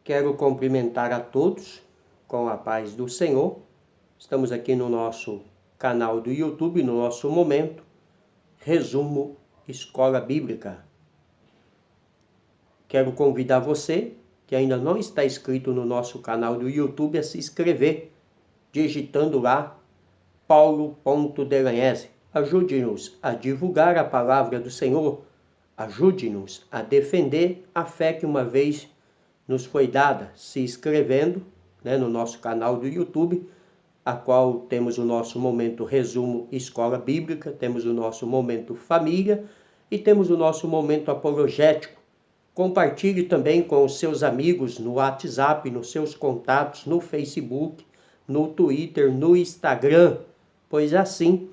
Quero cumprimentar a todos com a paz do Senhor. Estamos aqui no nosso canal do YouTube, no nosso momento, Resumo Escola Bíblica. Quero convidar você, que ainda não está inscrito no nosso canal do YouTube, a se inscrever, digitando lá Paulo.Delanhese. Ajude-nos a divulgar a palavra do Senhor, ajude-nos a defender a fé que uma vez nos foi dada, se inscrevendo no nosso canal do YouTube, a qual temos o nosso momento Resumo Escola Bíblica, temos o nosso momento Família e temos o nosso momento Apologético. Compartilhe também com os seus amigos no WhatsApp, nos seus contatos, no Facebook, no Twitter, no Instagram, pois assim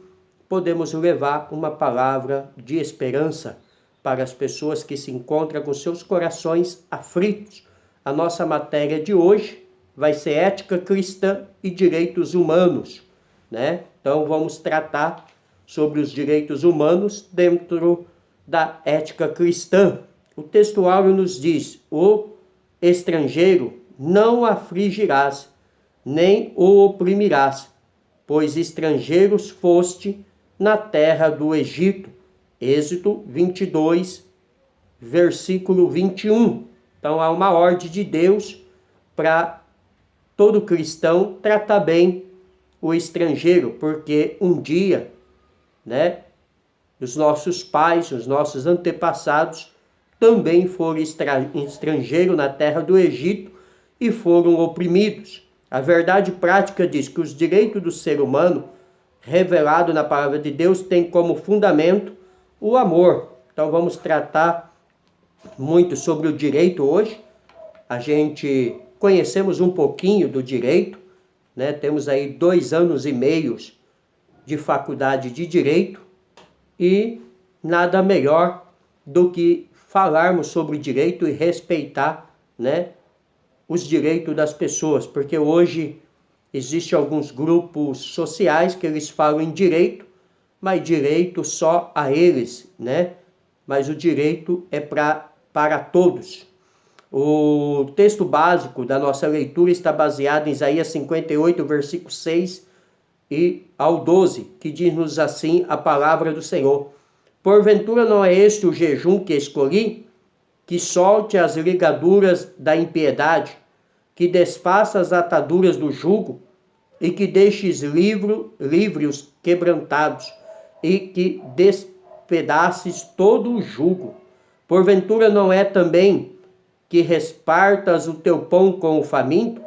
podemos levar uma palavra de esperança para as pessoas que se encontram com seus corações aflitos. A nossa matéria de hoje vai ser ética cristã e direitos humanos, Então vamos tratar sobre os direitos humanos dentro da ética cristã. O texto áureo nos diz: o estrangeiro não afligirás, nem o oprimirás, pois estrangeiros foste na terra do Egito. Êxodo 22, versículo 21. Então há uma ordem de Deus para todo cristão tratar bem o estrangeiro, porque um dia, os nossos pais, os nossos antepassados também foram estrangeiros na terra do Egito e foram oprimidos. A verdade prática diz que os direitos do ser humano, revelado na palavra de Deus, tem como fundamento o amor. Então vamos tratar muito sobre o direito hoje. A gente conhecemos um pouquinho do direito, Temos aí 2 anos e meio de faculdade de direito e nada melhor do que falarmos sobre direito e respeitar, os direitos das pessoas, porque hoje existem alguns grupos sociais que eles falam em direito, mas direito só a eles, Mas o direito é para todos. O texto básico da nossa leitura está baseado em Isaías 58, versículo 6 e ao 12, que diz-nos assim a palavra do Senhor: porventura não é este o jejum que escolhi? Que solte as ligaduras da impiedade, que desfaça as ataduras do jugo, e que deixes livre os quebrantados, e que despedaces todo o jugo. Porventura não é também que repartas o teu pão com o faminto,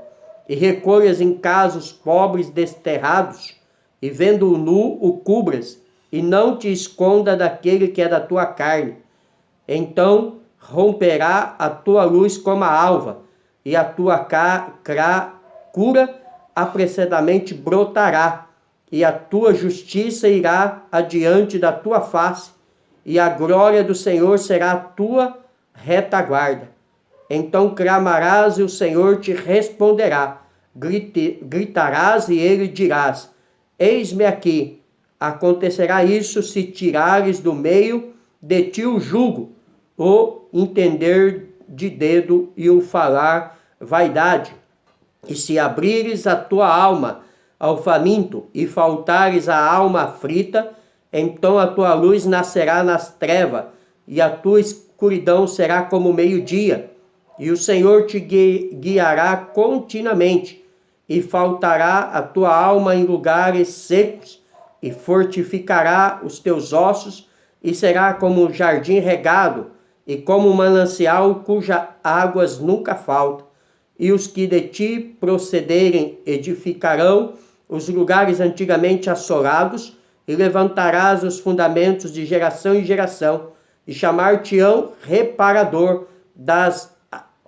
e recolhas em casa os pobres desterrados, e vendo o nu o cubras, e não te esconda daquele que é da tua carne. Então romperá a tua luz como a alva, e a tua cura apressadamente brotará, e a tua justiça irá adiante da tua face, e a glória do Senhor será a tua retaguarda. Então clamarás e o Senhor te responderá, gritarás e ele dirás: eis-me aqui. Acontecerá isso se tirares do meio de ti o jugo, o entender de dedo e o falar vaidade. E se abrires a tua alma ao faminto e faltares a alma aflita, então a tua luz nascerá nas trevas e a tua escuridão será como meio-dia. E o Senhor te guiará continuamente, e faltará a tua alma em lugares secos, e fortificará os teus ossos, e será como um jardim regado, e como um manancial cujas águas nunca faltam. E os que de ti procederem edificarão os lugares antigamente assolados, e levantarás os fundamentos de geração em geração, e chamar-te-ão reparador das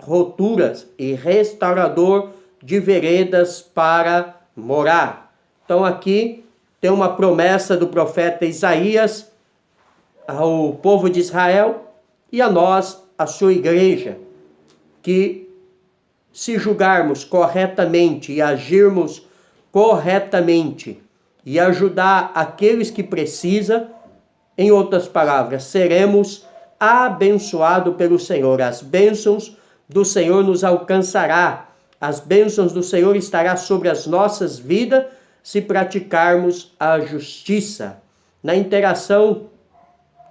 roturas e restaurador de veredas para morar. Então aqui tem uma promessa do profeta Isaías ao povo de Israel e a nós, a sua igreja, que se julgarmos corretamente e agirmos corretamente e ajudar aqueles que precisam, em outras palavras, seremos abençoados pelo Senhor. As bênçãos do Senhor nos alcançará. As bênçãos do Senhor estará sobre as nossas vidas se praticarmos a justiça. Na interação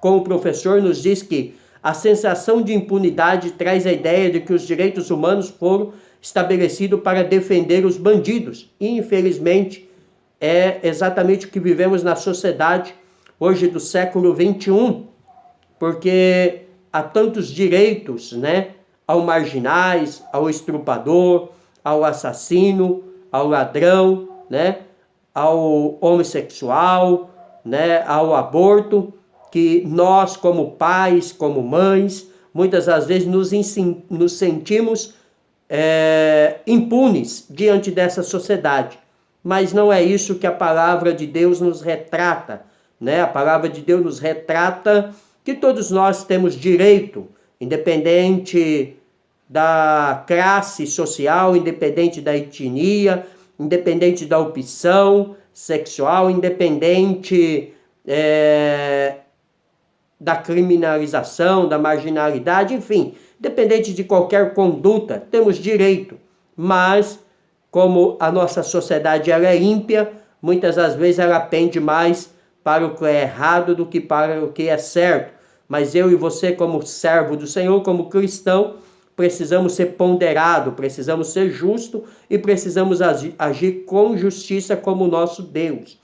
com o professor, nos diz que a sensação de impunidade traz a ideia de que os direitos humanos foram estabelecidos para defender os bandidos. E, infelizmente, é exatamente o que vivemos na sociedade hoje do século XXI, porque há tantos direitos, né? Ao marginais, ao estrupador, ao assassino, ao ladrão, né? Ao homossexual, né? Ao aborto, que nós, como pais, como mães, muitas das vezes nos sentimos impunes diante dessa sociedade. Mas não é isso que a palavra de Deus nos retrata, né? A palavra de Deus nos retrata que todos nós temos direito, independente da classe social, independente da etnia, independente da opção sexual, independente da criminalização, da marginalidade, enfim, independente de qualquer conduta, temos direito. Mas, como a nossa sociedade ela é ímpia, muitas das vezes ela pende mais para o que é errado do que para o que é certo. Mas eu e você, como servo do Senhor, como cristão, precisamos ser ponderados, precisamos ser justos e precisamos agir com justiça como nosso Deus.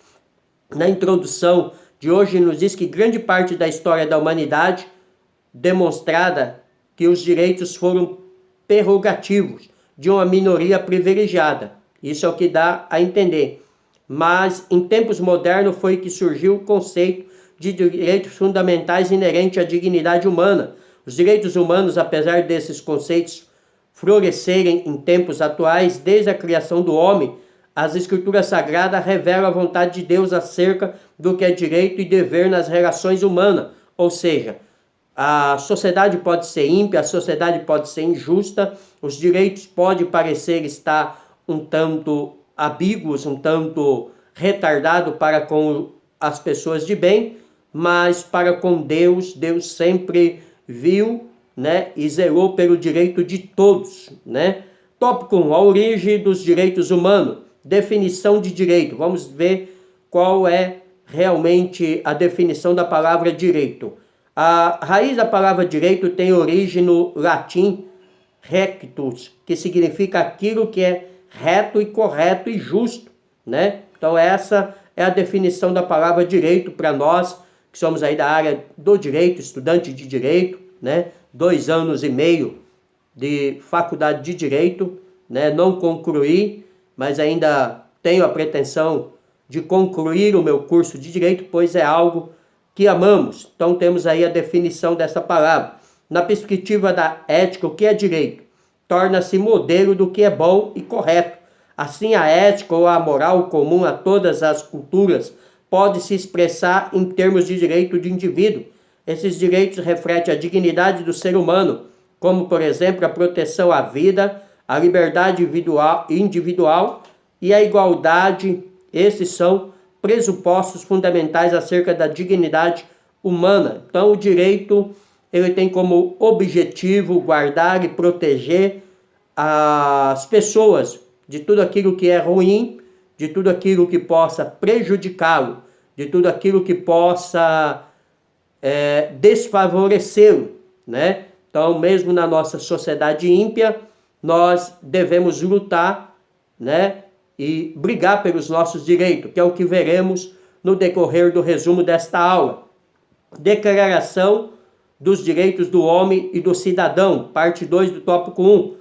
Na introdução de hoje nos diz que grande parte da história da humanidade demonstrada que os direitos foram prerrogativos de uma minoria privilegiada. Isso é o que dá a entender. Mas em tempos modernos foi que surgiu o conceito de direitos fundamentais inerente à dignidade humana. Os direitos humanos, apesar desses conceitos florescerem em tempos atuais, desde a criação do homem, as Escrituras Sagradas revelam a vontade de Deus acerca do que é direito e dever nas relações humanas. Ou seja, a sociedade pode ser ímpia, a sociedade pode ser injusta, os direitos podem parecer estar um tanto ambíguos, um tanto retardado para com as pessoas de bem, mas para com Deus, Deus sempre viu, né, e zelou pelo direito de todos, né? Tópico 1, a origem dos direitos humanos, definição de direito. Vamos ver qual é realmente a definição da palavra direito. A raiz da palavra direito tem origem no latim rectus, que significa aquilo que é reto e correto e justo, né? Então essa é a definição da palavra direito para nós, que somos aí da área do direito, estudante de direito, né? 2 anos e meio de faculdade de direito, né? Não concluí, mas ainda tenho a pretensão de concluir o meu curso de direito, pois é algo que amamos. Então temos aí a definição dessa palavra. Na perspectiva da ética, o que é direito? Torna-se modelo do que é bom e correto. Assim, a ética ou a moral comum a todas as culturas pode se expressar em termos de direito de indivíduo. Esses direitos refletem a dignidade do ser humano, como, por exemplo, a proteção à vida, a liberdade individual e a igualdade. Esses são pressupostos fundamentais acerca da dignidade humana. Então, o direito ele tem como objetivo guardar e proteger as pessoas de tudo aquilo que é ruim, de tudo aquilo que possa prejudicá-lo, de tudo aquilo que possa desfavorecê-lo, né? Então, mesmo na nossa sociedade ímpia, nós devemos lutar, né? E brigar pelos nossos direitos, que é o que veremos no decorrer do resumo desta aula. Declaração dos Direitos do Homem e do Cidadão, parte 2 do tópico 1,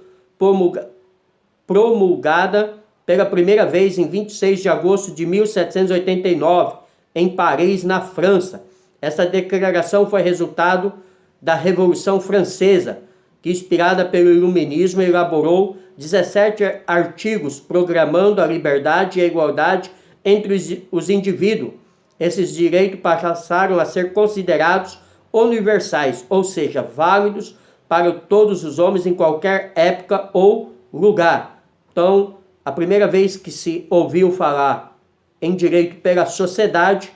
promulgada pela primeira vez em 26 de agosto de 1789, em Paris, na França. Essa declaração foi resultado da Revolução Francesa, que, inspirada pelo Iluminismo, elaborou 17 artigos proclamando a liberdade e a igualdade entre os indivíduos. Esses direitos passaram a ser considerados universais, ou seja, válidos para todos os homens em qualquer época ou lugar. Então, a primeira vez que se ouviu falar em direito pela sociedade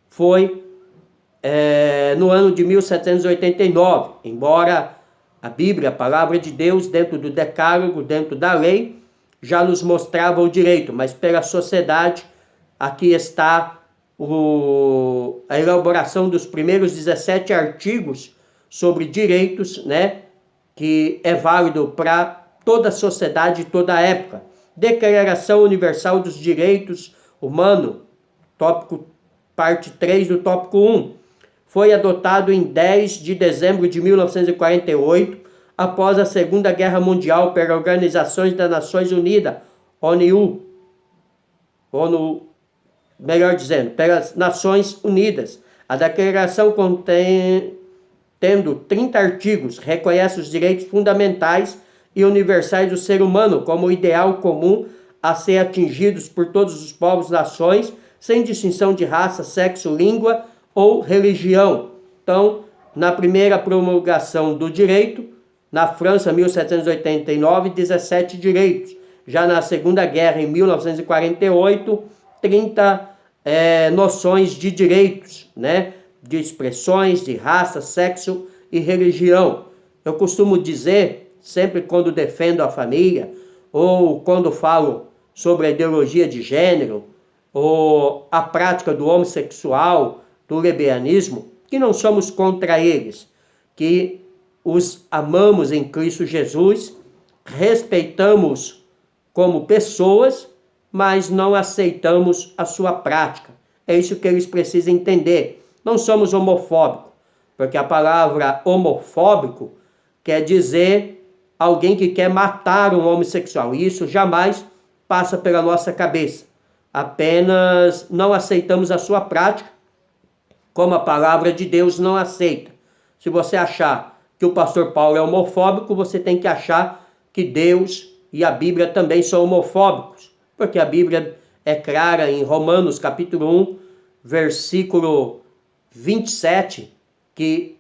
foi no ano de 1789, embora A Bíblia, a palavra de Deus, dentro do decálogo, dentro da lei, já nos mostrava o direito, mas pela sociedade, aqui está a elaboração dos primeiros 17 artigos sobre direitos, né, que é válido para toda a sociedade e toda a época. Declaração Universal dos Direitos Humanos, tópico, parte 3 do tópico 1. Foi adotado em 10 de dezembro de 1948, após a Segunda Guerra Mundial, pela Organização das Nações Unidas, ONU, melhor dizendo, pelas Nações Unidas. A declaração tendo 30 artigos, reconhece os direitos fundamentais e universais do ser humano como o ideal comum a ser atingidos por todos os povos e nações, sem distinção de raça, sexo, língua ou religião. Então, na primeira promulgação do direito, na França, 1789, 17 direitos. Já na Segunda Guerra, em 1948, 30 noções de direitos, né? De expressões, de raça, sexo e religião. Eu costumo dizer, sempre quando defendo a família, ou quando falo sobre a ideologia de gênero, ou a prática do homossexual, do lesbianismo, que não somos contra eles, que os amamos em Cristo Jesus, respeitamos como pessoas, mas não aceitamos a sua prática. É isso que eles precisam entender. Não somos homofóbicos, porque a palavra homofóbico quer dizer alguém que quer matar um homossexual. E isso jamais passa pela nossa cabeça. Apenas não aceitamos a sua prática, como a palavra de Deus não aceita. Se você achar que o pastor Paulo é homofóbico, você tem que achar que Deus e a Bíblia também são homofóbicos, porque a Bíblia é clara em Romanos capítulo 1, versículo 27, que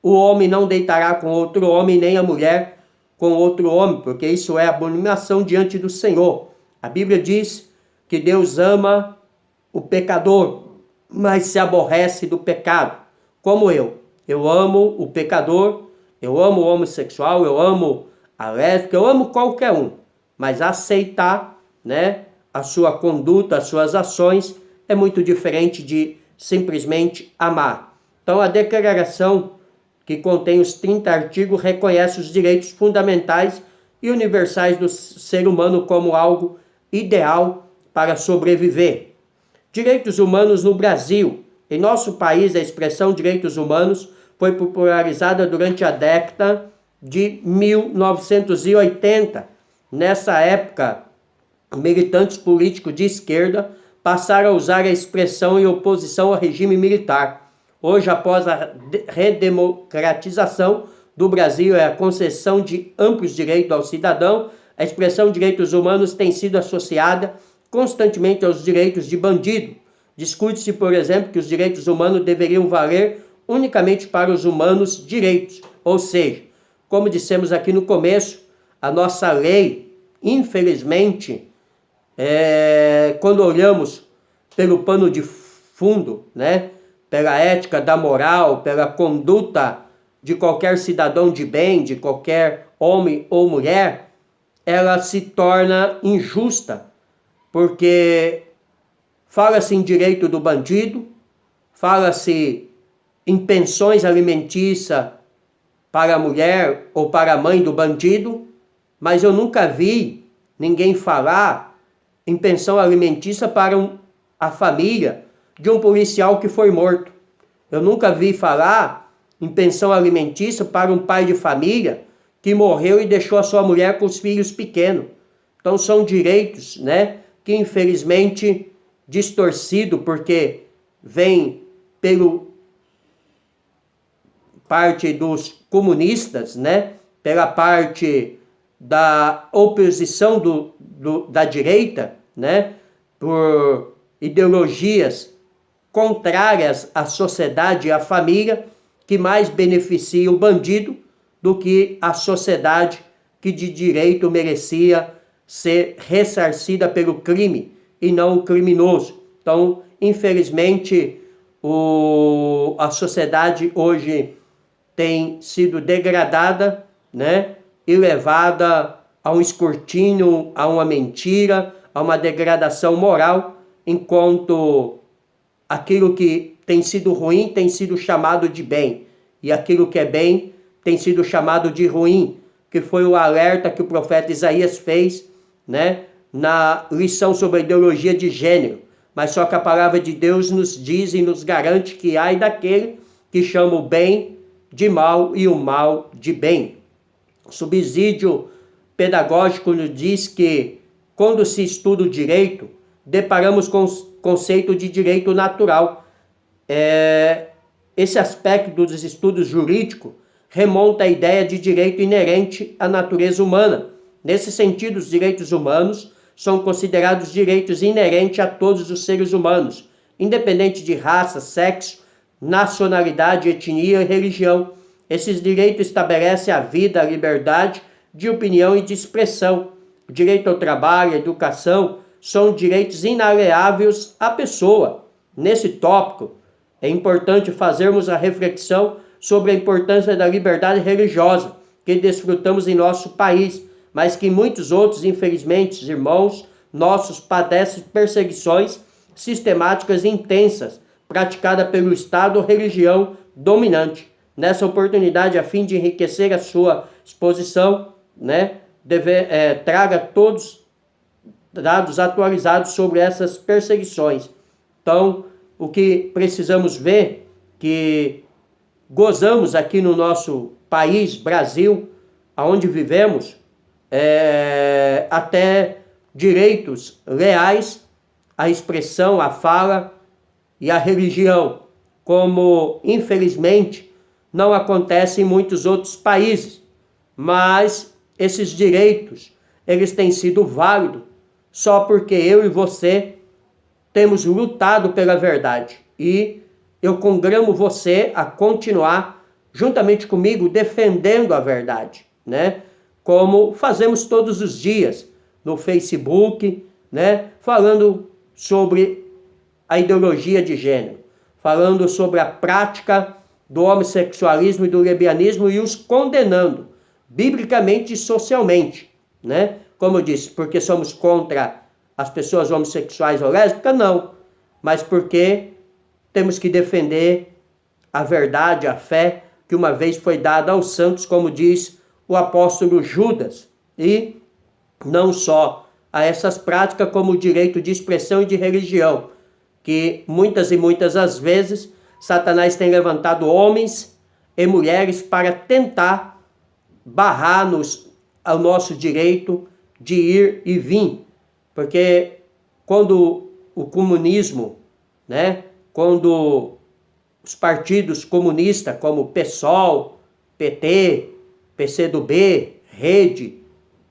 o homem não deitará com outro homem, nem a mulher com outro homem, porque isso é abominação diante do Senhor. A Bíblia diz que Deus ama o pecador, mas se aborrece do pecado, como eu. Eu amo o pecador, eu amo o homossexual, eu amo a lésbica, eu amo qualquer um. Mas aceitar, né, a sua conduta, as suas ações, é muito diferente de simplesmente amar. Então a declaração, que contém os 30 artigos, reconhece os direitos fundamentais e universais do ser humano como algo ideal para sobreviver. Direitos humanos no Brasil. Em nosso país, a expressão direitos humanos foi popularizada durante a década de 1980. Nessa época, militantes políticos de esquerda passaram a usar a expressão em oposição ao regime militar. Hoje, após a redemocratização do Brasil e a concessão de amplos direitos ao cidadão, a expressão direitos humanos tem sido associada constantemente aos direitos de bandido. Discute-se, por exemplo, que os direitos humanos deveriam valer unicamente para os humanos direitos. Ou seja, como dissemos aqui no começo, a nossa lei, infelizmente, quando olhamos pelo pano de fundo, né, pela ética da moral, pela conduta de qualquer cidadão de bem, de qualquer homem ou mulher, ela se torna injusta, porque fala-se em direito do bandido, fala-se em pensões alimentícias para a mulher ou para a mãe do bandido, mas eu nunca vi ninguém falar em pensão alimentícia para a família de um policial que foi morto. Eu nunca vi falar em pensão alimentícia para um pai de família que morreu e deixou a sua mulher com os filhos pequenos. Então são direitos, né, que infelizmente distorcido, porque vem pelo parte dos comunistas, né, pela parte da oposição da direita, né, por ideologias contrárias à sociedade e à família, que mais beneficia o bandido do que a sociedade que de direito merecia ser ressarcida pelo crime e não o criminoso. Então, infelizmente, a sociedade hoje tem sido degradada, né, e levada a um escrutínio, a uma mentira, a uma degradação moral, enquanto aquilo que tem sido ruim tem sido chamado de bem, e aquilo que é bem tem sido chamado de ruim, que foi o alerta que o profeta Isaías fez, né, na lição sobre a ideologia de gênero. Mas só que a palavra de Deus nos diz e nos garante que ai daquele que chama o bem de mal e o mal de bem. O subsídio pedagógico nos diz que, quando se estuda o direito, deparamos com o conceito de direito natural. Esse aspecto dos estudos jurídicos remonta à ideia de direito inerente à natureza humana. Nesse sentido, os direitos humanos são considerados direitos inerentes a todos os seres humanos, independente de raça, sexo, nacionalidade, etnia e religião. Esses direitos estabelecem a vida, a liberdade de opinião e de expressão. O direito ao trabalho, à educação, são direitos inalienáveis à pessoa. Nesse tópico, é importante fazermos a reflexão sobre a importância da liberdade religiosa que desfrutamos em nosso país, mas que muitos outros, infelizmente, irmãos nossos padecem perseguições sistemáticas e intensas, praticadas pelo Estado ou religião dominante. Nessa oportunidade, a fim de enriquecer a sua exposição, né, traga todos dados atualizados sobre essas perseguições. Então, o que precisamos ver, que gozamos aqui no nosso país, Brasil, onde vivemos, até direitos reais à expressão, à fala e à religião, como infelizmente não acontece em muitos outros países. Mas esses direitos, eles têm sido válidos só porque eu e você temos lutado pela verdade. E eu congramo você a continuar juntamente comigo defendendo a verdade, né? Como fazemos todos os dias no Facebook, né? Falando sobre a ideologia de gênero, falando sobre a prática do homossexualismo e do lesbianismo e os condenando biblicamente e socialmente, né? Como eu disse, porque somos contra as pessoas homossexuais ou lésbicas? Não, mas porque temos que defender a verdade, a fé que uma vez foi dada aos santos, como diz o apóstolo Judas, e não só a essas práticas, como o direito de expressão e de religião, que muitas e muitas as vezes Satanás tem levantado homens e mulheres para tentar barrar-nos ao nosso direito de ir e vir, porque quando o comunismo, né, quando os partidos comunistas como PSOL, PT, PCdoB, Rede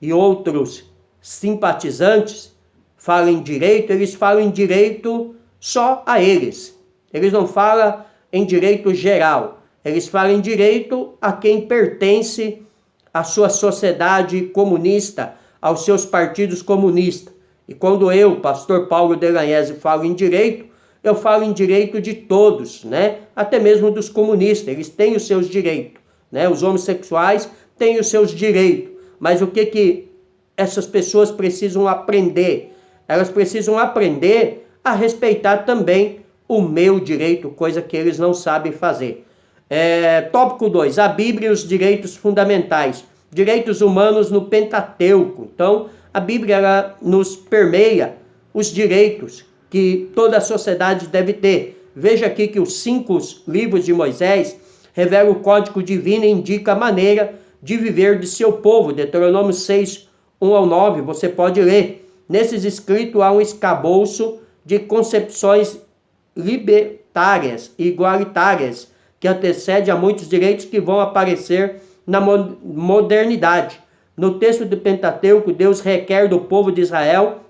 e outros simpatizantes falam em direito, eles falam em direito só a eles. Eles não falam em direito geral. Eles falam em direito a quem pertence à sua sociedade comunista, aos seus partidos comunistas. E quando eu, pastor Paulo Delagnese, falo em direito, eu falo em direito de todos, né? Até mesmo dos comunistas. Eles têm os seus direitos, né? Os homossexuais têm os seus direitos. Mas o que essas pessoas precisam aprender? Elas precisam aprender a respeitar também o meu direito, coisa que eles não sabem fazer. Tópico 2, a Bíblia e os direitos fundamentais. Direitos humanos no Pentateuco. Então, a Bíblia ela nos permeia os direitos que toda a sociedade deve ter. Veja aqui que os 5 livros de Moisés revelam o código divino e indica a maneira de viver de seu povo. Deuteronômio 6, 1 ao 9, você pode ler. Nesses escritos há um escabouço de concepções libertárias e igualitárias que antecede a muitos direitos que vão aparecer na modernidade. No texto do Pentateuco, Deus requer do povo de Israel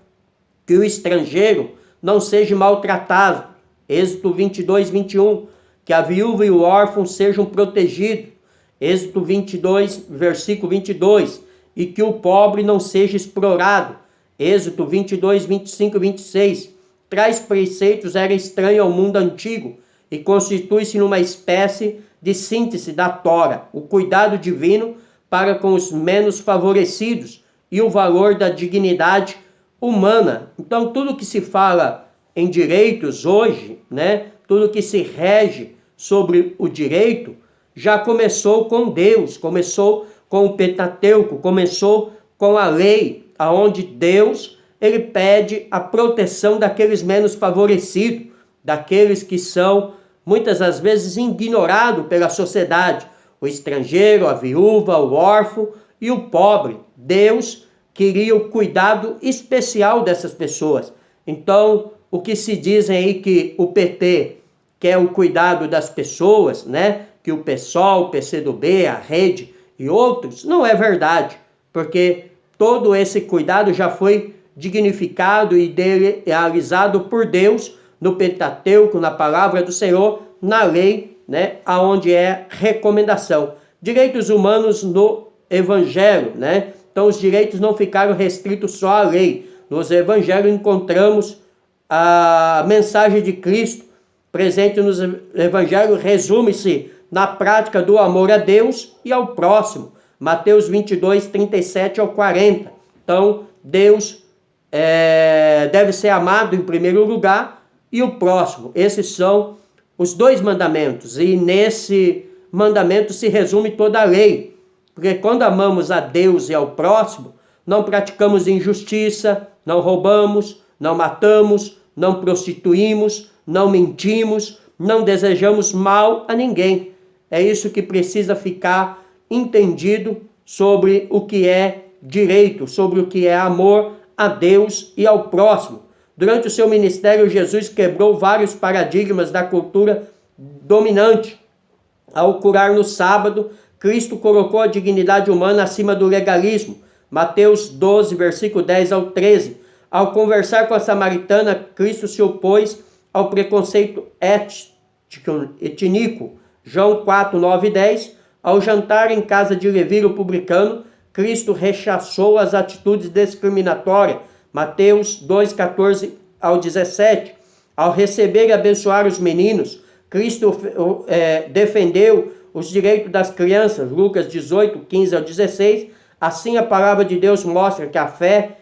que o estrangeiro não seja maltratado. Êxodo 22, 21. Que a viúva e o órfão sejam protegidos. Êxodo 22, versículo 22. E que o pobre não seja explorado. Êxodo 22, 25 e 26. Tais preceitos eram estranhos ao mundo antigo e constitui-se numa espécie de síntese da Tora, o cuidado divino para com os menos favorecidos e o valor da dignidade humana. Então, tudo que se fala em direitos hoje, né, tudo que se rege sobre o direito, já começou com Deus, começou com o Pentateuco, começou com a lei, aonde Deus ele pede a proteção daqueles menos favorecidos, daqueles que são muitas das vezes ignorados pela sociedade, o estrangeiro, a viúva, o órfão e o pobre. Deus queria o cuidado especial dessas pessoas. Então, o que se dizem aí que o PT quer o cuidado das pessoas, né? Que o PSOL, o PCdoB, a Rede e outros, não é verdade, porque todo esse cuidado já foi dignificado e idealizado por Deus no Pentateuco, na palavra do Senhor, na lei, né, aonde é recomendação. Direitos humanos no Evangelho, né? Então os direitos não ficaram restritos só à lei. Nos Evangelhos encontramos a mensagem de Cristo presente nos Evangelhos, resume-se na prática do amor a Deus e ao próximo. Mateus 22, 37 ao 40. Então, Deus deve ser amado em primeiro lugar e o próximo. Esses são os dois mandamentos. E nesse mandamento se resume toda a lei. Porque quando amamos a Deus e ao próximo, não praticamos injustiça, não roubamos, não matamos, não prostituímos, não mentimos, não desejamos mal a ninguém. É isso que precisa ficar entendido sobre o que é direito, sobre o que é amor a Deus e ao próximo. Durante o seu ministério, Jesus quebrou vários paradigmas da cultura dominante. Ao curar no sábado, Cristo colocou a dignidade humana acima do legalismo. Mateus 12, versículo 10 ao 13. Ao conversar com a samaritana, Cristo se opôs ao preconceito étnico. João 4, 9 e 10. Ao jantar em casa de Levi, o publicano, Cristo rechaçou as atitudes discriminatórias. Mateus 2, 14 ao 17. Ao receber e abençoar os meninos, Cristo defendeu os direitos das crianças. Lucas 18, 15 ao 16. Assim, a palavra de Deus mostra que a fé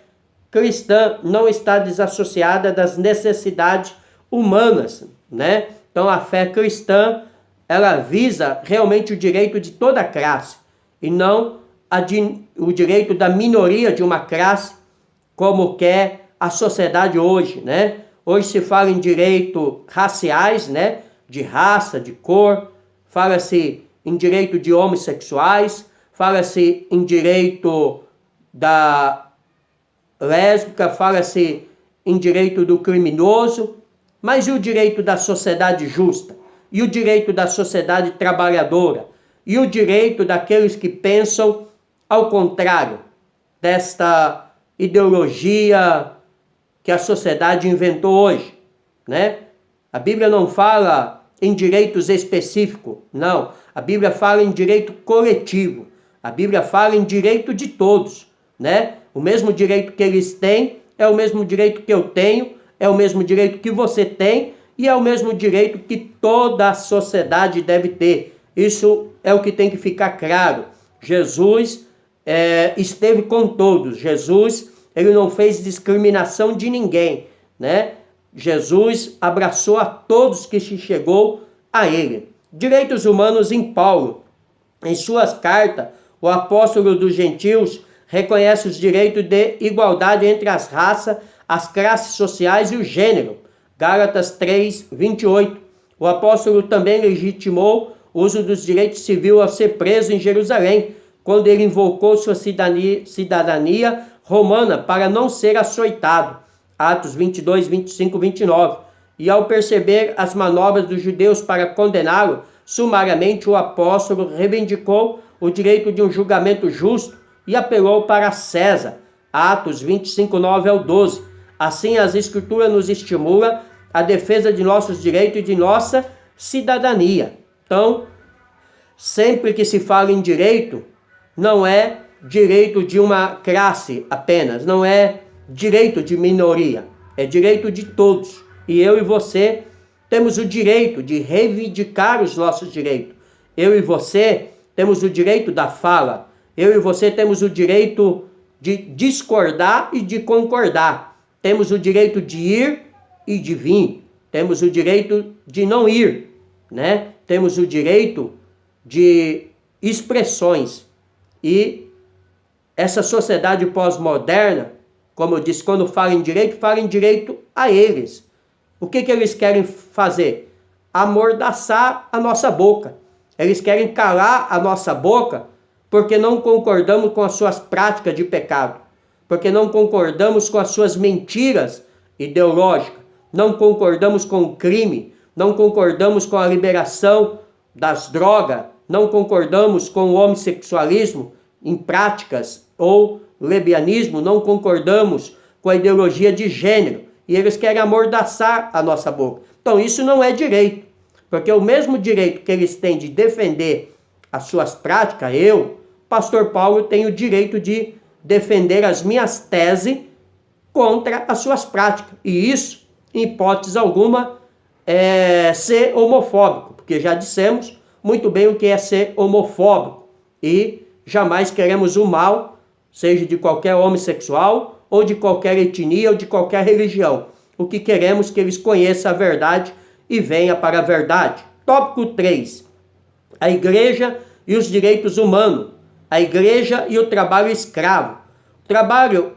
cristã não está desassociada das necessidades humanas, né? Então, a fé cristã, ela visa realmente o direito de toda a classe e não o direito da minoria de uma classe, como quer a sociedade hoje, né? Hoje se fala em direitos raciais, né? De raça, de cor, fala-se em direito de homossexuais, fala-se em direito da lésbica, fala-se em direito do criminoso, mas e o direito da sociedade justa? E o direito da sociedade trabalhadora? E o direito daqueles que pensam ao contrário desta ideologia que a sociedade inventou hoje, né? A Bíblia não fala em direitos específicos, não. A Bíblia fala em direito coletivo. A Bíblia fala em direito de todos, né? O mesmo direito que eles têm é o mesmo direito que eu tenho, é o mesmo direito que você tem e é o mesmo direito que toda a sociedade deve ter. Isso é o que tem que ficar claro. Jesus esteve com todos. Jesus, ele não fez discriminação de ninguém, né? Jesus abraçou a todos que se chegou a ele. Direitos humanos em Paulo. Em suas cartas, o apóstolo dos gentios reconhece os direitos de igualdade entre as raças, as classes sociais e o gênero. Gálatas 3, 28. O apóstolo também legitimou o uso dos direitos civis ao ser preso em Jerusalém, quando ele invocou sua cidadania romana para não ser açoitado. Atos 22, 25, 29. E ao perceber as manobras dos judeus para condená-lo, sumariamente o apóstolo reivindicou o direito de um julgamento justo e apelou para César. Atos 25, 9 ao 12. Assim, as Escrituras nos estimulam a defesa de nossos direitos e de nossa cidadania. Então, sempre que se fala em direito, não é direito de uma classe apenas, não é direito de minoria, é direito de todos. E eu e você temos o direito de reivindicar os nossos direitos. Eu e você temos o direito da fala. Eu e você temos o direito de discordar e de concordar. Temos o direito de ir e de vir. Temos o direito de não ir, né? Temos o direito de expressões. E essa sociedade pós-moderna, como eu disse, quando fala em direito a eles. O que eles querem fazer? Amordaçar a nossa boca. Eles querem calar a nossa boca porque não concordamos com as suas práticas de pecado, porque não concordamos com as suas mentiras ideológicas, não concordamos com o crime, não concordamos com a liberação das drogas, não concordamos com o homossexualismo em práticas ou lesbianismo, não concordamos com a ideologia de gênero, e eles querem amordaçar a nossa boca. Então isso não é direito, porque o mesmo direito que eles têm de defender as suas práticas, pastor Paulo, tenho o direito de defender as minhas teses contra as suas práticas. E isso, em hipótese alguma, é ser homofóbico, porque já dissemos muito bem o que é ser homofóbico. E jamais queremos o mal, seja de qualquer homossexual, ou de qualquer etnia, ou de qualquer religião. O que queremos é que eles conheçam a verdade e venham para a verdade. Tópico 3. A igreja e os direitos humanos. A igreja e o trabalho escravo. O trabalho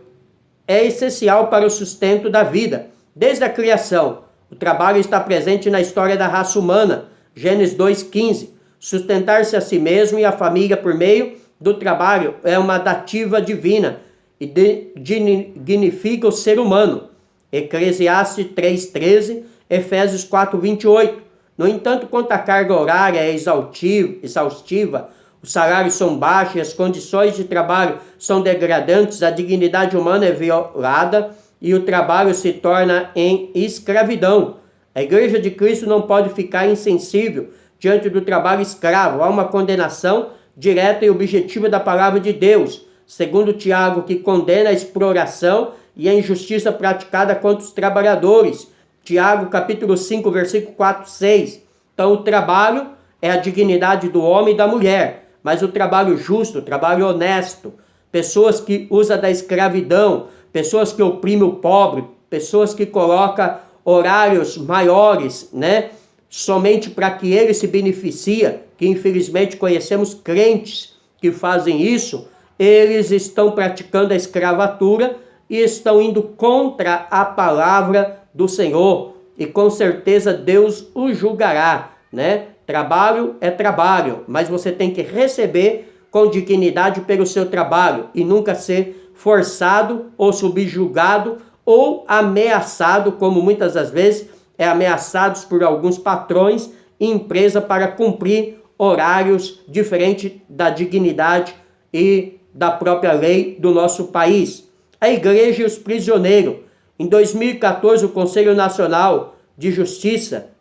é essencial para o sustento da vida. Desde a criação, o trabalho está presente na história da raça humana. Gênesis 2,15. Sustentar-se a si mesmo e a família por meio do trabalho é uma dádiva divina e dignifica o ser humano. Eclesiastes 3,13, Efésios 4,28. No entanto, quanto a carga horária é exaustiva, os salários são baixos e as condições de trabalho são degradantes, a dignidade humana é violada e o trabalho se torna em escravidão. A Igreja de Cristo não pode ficar insensível diante do trabalho escravo. Há uma condenação direta e objetiva da palavra de Deus, segundo Tiago, que condena a exploração e a injustiça praticada contra os trabalhadores. Tiago, capítulo 5, versículo 4, 6. Então, o trabalho é a dignidade do homem e da mulher, mas o trabalho justo, o trabalho honesto, pessoas que usam da escravidão, pessoas que oprimem o pobre, pessoas que colocam horários maiores, né? Somente para que ele se beneficie, que infelizmente conhecemos crentes que fazem isso, eles estão praticando a escravatura e estão indo contra a palavra do Senhor. E com certeza Deus o julgará, né? Trabalho é trabalho, mas você tem que receber com dignidade pelo seu trabalho e nunca ser forçado ou subjugado ou ameaçado, como muitas das vezes é ameaçados por alguns patrões e empresa para cumprir horários diferentes da dignidade e da própria lei do nosso país. A igreja e os prisioneiros. Em 2014, o Conselho Nacional de Justiça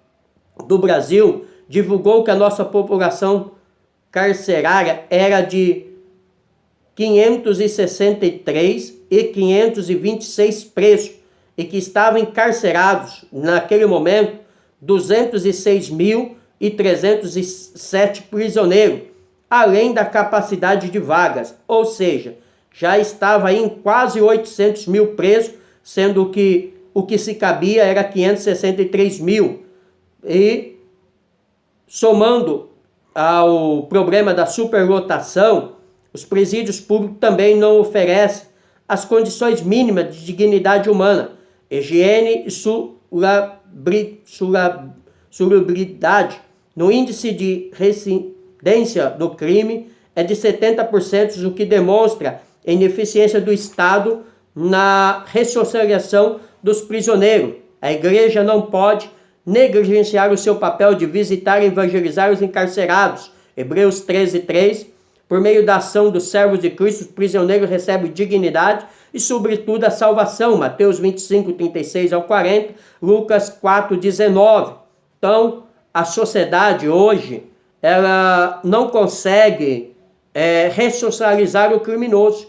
do Brasil divulgou que a nossa população carcerária era de 563 e 526 presos e que estavam encarcerados naquele momento 206.307 prisioneiros, além da capacidade de vagas, ou seja, já estava aí em quase 800 mil presos, sendo que o que se cabia era 563 mil. E somando ao problema da superlotação, os presídios públicos também não oferecem as condições mínimas de dignidade humana, higiene e salubridade. No índice de recidência do crime é de 70%, o que demonstra a ineficiência do Estado na ressocialização dos prisioneiros. A igreja não pode negligenciar o seu papel de visitar e evangelizar os encarcerados. Hebreus 13:3. Por meio da ação dos servos de Cristo, os prisioneiros recebem dignidade e, sobretudo, a salvação. Mateus 25:36-40, Lucas 4:19. Então, a sociedade hoje, ela não consegue ressocializar o criminoso,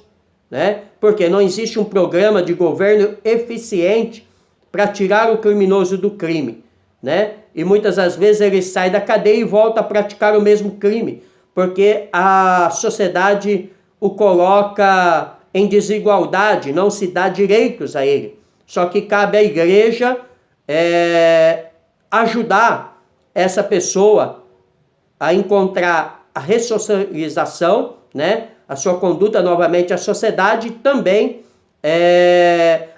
né? Porque não existe um programa de governo eficiente para tirar o criminoso do crime. né? E muitas das vezes ele sai da cadeia e volta a praticar o mesmo crime, porque a sociedade o coloca em desigualdade, não se dá direitos a ele. Só que cabe à igreja ajudar essa pessoa a encontrar a ressocialização, né? A sua conduta novamente à sociedade, e também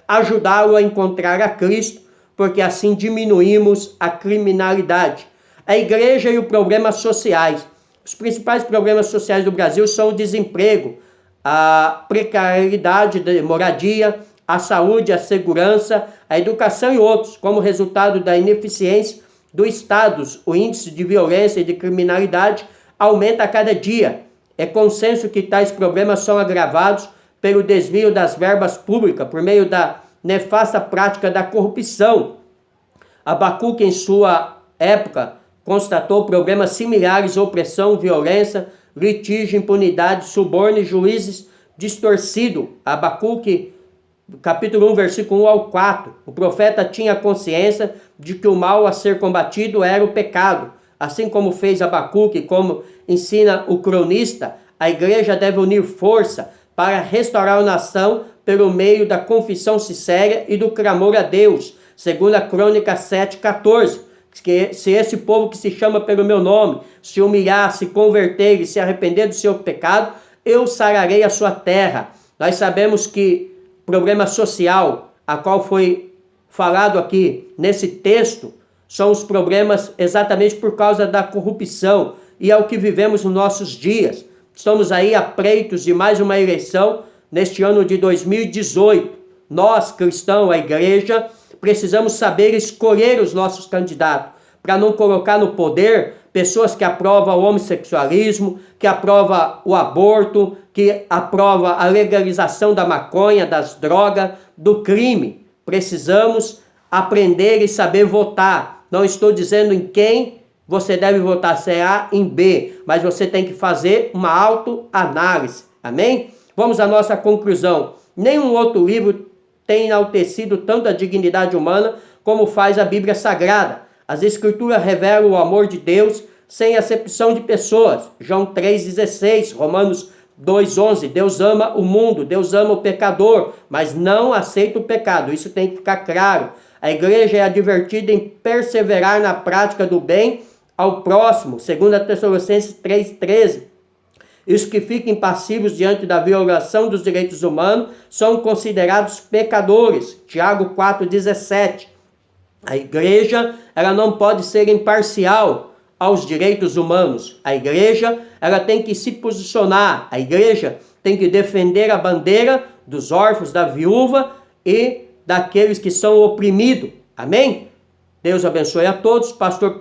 ajudá-lo a encontrar a Cristo, porque assim diminuímos a criminalidade. A igreja e os problemas sociais. Os principais problemas sociais do Brasil são o desemprego, a precariedade de moradia, a saúde, a segurança, a educação e outros. Como resultado da ineficiência do Estado, o índice de violência e de criminalidade aumenta a cada dia. É consenso que tais problemas são agravados pelo desvio das verbas públicas, por meio da nefasta prática da corrupção. Abacuque, em sua época, constatou problemas similares: opressão, violência, litígio, impunidade, suborno e juízes distorcidos. Abacuque, capítulo 1, versículo 1 ao 4. O profeta tinha consciência de que o mal a ser combatido era o pecado. Assim como fez Abacuque, como ensina o cronista, a igreja deve unir força para restaurar a nação pelo meio da confissão sincera e do clamor a Deus. Segundo a Crônica 7,14. Que se esse povo que se chama pelo meu nome se humilhar, se converter e se arrepender do seu pecado, eu sararei a sua terra. Nós sabemos que problema social, a qual foi falado aqui nesse texto, são os problemas exatamente por causa da corrupção, e é o que vivemos nos nossos dias. Estamos aí a preitos de mais uma eleição neste ano de 2018. Nós, cristãos, a igreja, precisamos saber escolher os nossos candidatos, para não colocar no poder pessoas que aprovam o homossexualismo, que aprovam o aborto, que aprovam a legalização da maconha, das drogas, do crime. Precisamos aprender e saber votar. Não estou dizendo em quem você deve votar, se é A em B, mas você tem que fazer uma autoanálise. Amém? Vamos à nossa conclusão. Nenhum outro livro tem enaltecido tanto a dignidade humana como faz a Bíblia Sagrada. As Escrituras revelam o amor de Deus sem acepção de pessoas. João 3,16, Romanos 2,11. Deus ama o mundo, Deus ama o pecador, mas não aceita o pecado. Isso tem que ficar claro. A igreja é advertida em perseverar na prática do bem ao próximo. 2 Tessalonicenses 3,13. Os que ficam passivos diante da violação dos direitos humanos são considerados pecadores. Tiago 4,17. A igreja, ela não pode ser imparcial aos direitos humanos. A igreja, ela tem que se posicionar. A igreja tem que defender a bandeira dos órfãos, da viúva e daqueles que são oprimidos. Amém? Deus abençoe a todos. Pastor